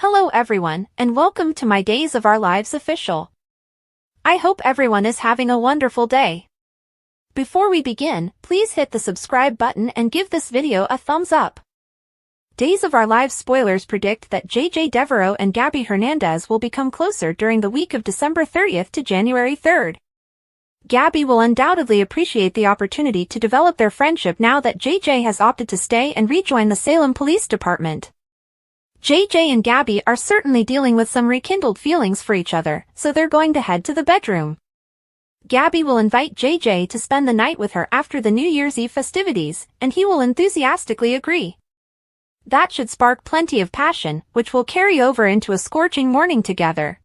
Hello everyone, and welcome to my Days of Our Lives official. I hope everyone is having a wonderful day. Before we begin, please hit the subscribe button and give this video a thumbs up. Days of Our Lives spoilers predict that JJ Devereaux and Gabi Hernandez will become closer during the week of December 30th to January 3rd. Gabi will undoubtedly appreciate the opportunity to develop their friendship now that JJ has opted to stay and rejoin the Salem Police Department. JJ and Gabi are certainly dealing with some rekindled feelings for each other, so they're going to head to the bedroom. Gabi will invite JJ to spend the night with her after the New Year's Eve festivities, and he will enthusiastically agree. That should spark plenty of passion, which will carry over into a scorching morning together.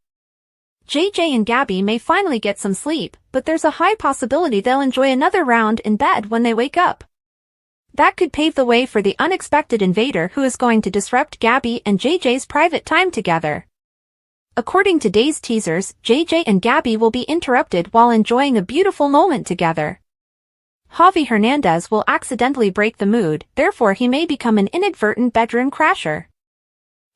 JJ and Gabi may finally get some sleep, but there's a high possibility they'll enjoy another round in bed when they wake up. That could pave the way for the unexpected invader who is going to disrupt Gabi and JJ's private time together. According to Days teasers, JJ and Gabi will be interrupted while enjoying a beautiful moment together. Javi Hernandez will accidentally break the mood, therefore he may become an inadvertent bedroom crasher.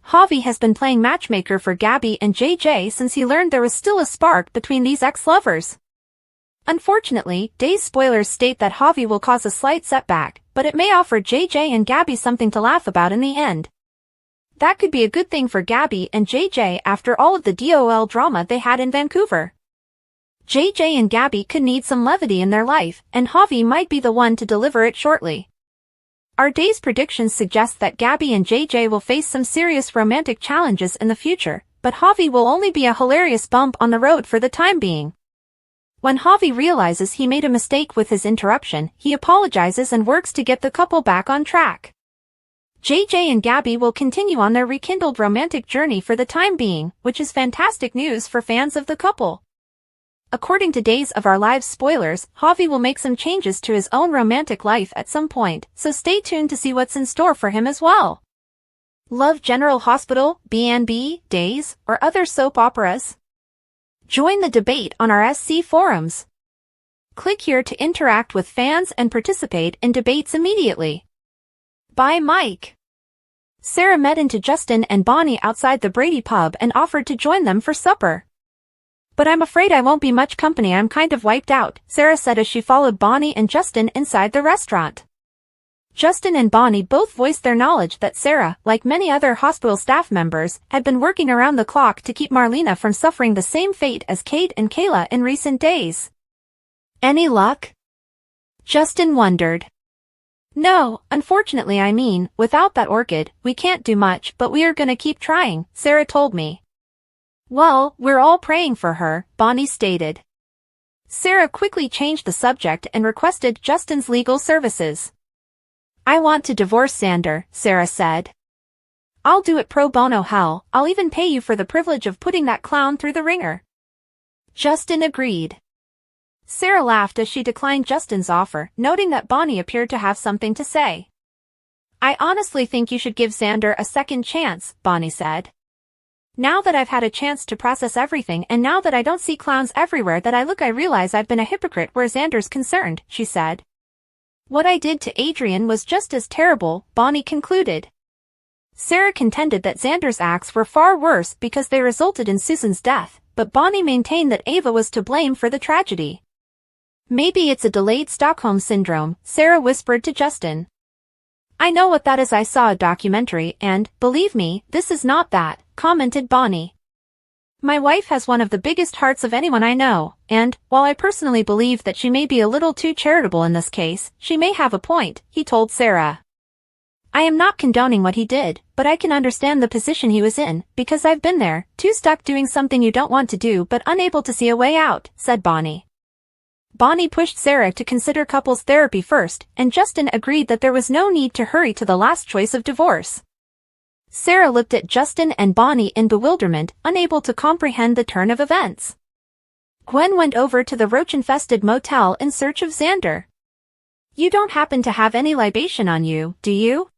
Javi has been playing matchmaker for Gabi and JJ since he learned there was still a spark between these ex-lovers. Unfortunately, Days spoilers state that Javi will cause a slight setback, but it may offer JJ and Gabi something to laugh about in the end. That could be a good thing for Gabi and JJ after all of the DOL drama they had in Vancouver. JJ and Gabi could need some levity in their life, and Javi might be the one to deliver it shortly. Our Days predictions suggest that Gabi and JJ will face some serious romantic challenges in the future, but Javi will only be a hilarious bump on the road for the time being. When Javi realizes he made a mistake with his interruption, he apologizes and works to get the couple back on track. JJ and Gabi will continue on their rekindled romantic journey for the time being, which is fantastic news for fans of the couple. According to Days of Our Lives spoilers, Javi will make some changes to his own romantic life at some point, so stay tuned to see what's in store for him as well. Love General Hospital, B&B, Days, or other soap operas? Join the debate on our SC forums. Click here to interact with fans and participate in debates immediately. By Mike. Sarah met into Justin and Bonnie outside the Brady pub and offered to join them for supper. But I'm afraid I won't be much company, I'm kind of wiped out, Sarah said as she followed Bonnie and Justin inside the restaurant. Justin and Bonnie both voiced their knowledge that Sarah, like many other hospital staff members, had been working around the clock to keep Marlena from suffering the same fate as Kate and Kayla in recent days. Any luck? Justin wondered. No, unfortunately, without that orchid, we can't do much, but we are gonna keep trying, Sarah told me. Well, we're all praying for her, Bonnie stated. Sarah quickly changed the subject and requested Justin's legal services. I want to divorce Xander, Sarah said. I'll do it pro bono, hell, I'll even pay you for the privilege of putting that clown through the ringer. Justin agreed. Sarah laughed as she declined Justin's offer, noting that Bonnie appeared to have something to say. I honestly think you should give Xander a second chance, Bonnie said. Now that I've had a chance to process everything and now that I don't see clowns everywhere that I look, I realize I've been a hypocrite where Xander's concerned, she said. What I did to Adrian was just as terrible, Bonnie concluded. Sarah contended that Xander's acts were far worse because they resulted in Susan's death, but Bonnie maintained that Ava was to blame for the tragedy. Maybe it's a delayed Stockholm syndrome, Sarah whispered to Justin. I know what that is, I saw a documentary and, believe me, this is not that, commented Bonnie. My wife has one of the biggest hearts of anyone I know, and, while I personally believe that she may be a little too charitable in this case, she may have a point, he told Sarah. I am not condoning what he did, but I can understand the position he was in, because I've been there, too stuck doing something you don't want to do but unable to see a way out, said Bonnie. Bonnie pushed Sarah to consider couples therapy first, and Justin agreed that there was no need to hurry to the last choice of divorce. Sarah looked at Justin and Bonnie in bewilderment, unable to comprehend the turn of events. Gwen went over to the roach-infested motel in search of Xander. You don't happen to have any libation on you, do you?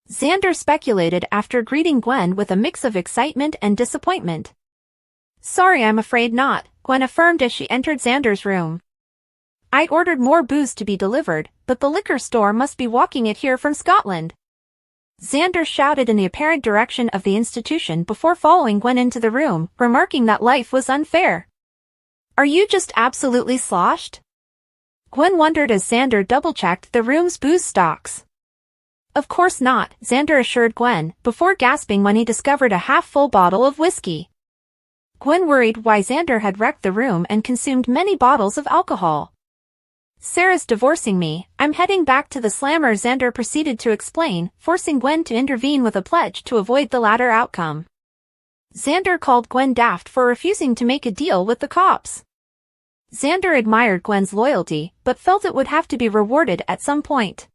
Xander speculated after greeting Gwen with a mix of excitement and disappointment. Sorry, I'm afraid not, Gwen affirmed as she entered Xander's room. I ordered more booze to be delivered, but the liquor store must be walking it here from Scotland. Xander shouted in the apparent direction of the institution before following Gwen into the room, remarking that life was unfair. Are you just absolutely sloshed? Gwen wondered as Xander double-checked the room's booze stocks. Of course not, Xander assured Gwen, before gasping when he discovered a half-full bottle of whiskey. Gwen worried why Xander had wrecked the room and consumed many bottles of alcohol. Sarah's divorcing me, I'm heading back to the slammer, Xander proceeded to explain, forcing Gwen to intervene with a pledge to avoid the latter outcome. Xander called Gwen daft for refusing to make a deal with the cops. Xander admired Gwen's loyalty, but felt it would have to be rewarded at some point.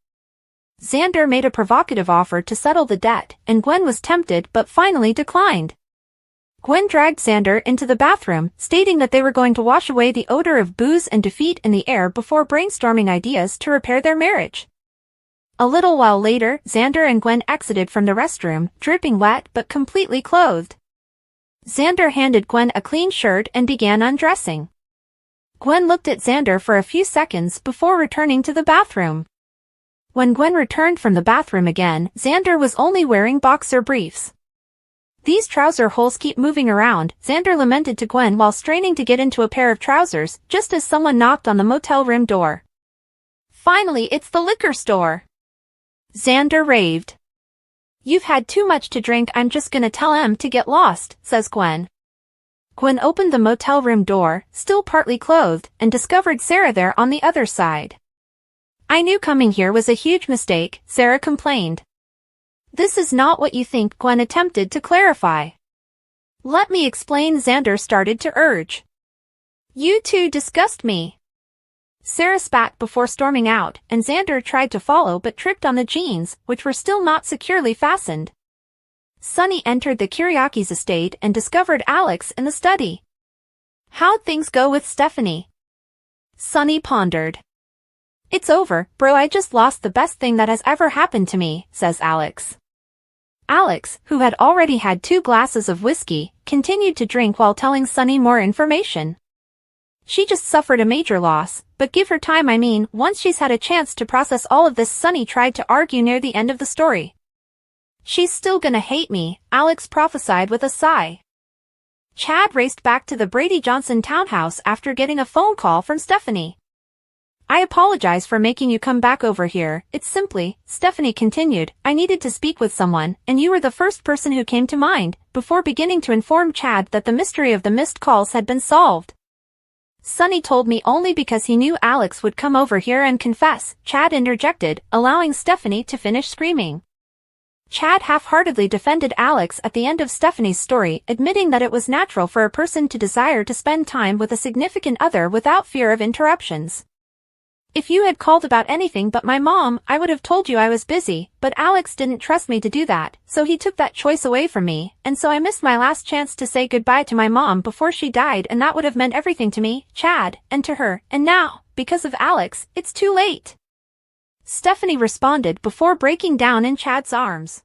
Xander made a provocative offer to settle the debt, and Gwen was tempted but finally declined. Gwen dragged Xander into the bathroom, stating that they were going to wash away the odor of booze and defeat in the air before brainstorming ideas to repair their marriage. A little while later, Xander and Gwen exited from the restroom, dripping wet but completely clothed. Xander handed Gwen a clean shirt and began undressing. Gwen looked at Xander for a few seconds before returning to the bathroom. When Gwen returned from the bathroom again, Xander was only wearing boxer briefs. These trouser holes keep moving around, Xander lamented to Gwen while straining to get into a pair of trousers, just as someone knocked on the motel room door. Finally, it's the liquor store. Xander raved. You've had too much to drink, I'm just gonna tell em to get lost, says Gwen. Gwen opened the motel room door, still partly clothed, and discovered Sarah there on the other side. I knew coming here was a huge mistake, Sarah complained. This is not what you think, Gwen attempted to clarify. Let me explain, Xander started to urge. You two disgust me. Sarah spat before storming out, and Xander tried to follow but tripped on the jeans, which were still not securely fastened. Sunny entered the Kiriakis' estate and discovered Alex in the study. How'd things go with Stephanie? Sunny pondered. It's over, bro, I just lost the best thing that has ever happened to me, says Alex. Alex, who had already had 2 glasses of whiskey, continued to drink while telling Sunny more information. She just suffered a major loss, but give her time, I mean, once she's had a chance to process all of this, Sunny tried to argue near the end of the story. She's still gonna hate me, Alex prophesied with a sigh. Chad raced back to the Brady Johnson townhouse after getting a phone call from Stephanie. I apologize for making you come back over here, it's simply, Stephanie continued, I needed to speak with someone, and you were the first person who came to mind, before beginning to inform Chad that the mystery of the missed calls had been solved. Sunny told me only because he knew Alex would come over here and confess, Chad interjected, allowing Stephanie to finish screaming. Chad half-heartedly defended Alex at the end of Stephanie's story, admitting that it was natural for a person to desire to spend time with a significant other without fear of interruptions. If you had called about anything but my mom, I would have told you I was busy, but Alex didn't trust me to do that, so he took that choice away from me, and so I missed my last chance to say goodbye to my mom before she died, and that would have meant everything to me, Chad, and to her, and now, because of Alex, it's too late. Stephanie responded before breaking down in Chad's arms.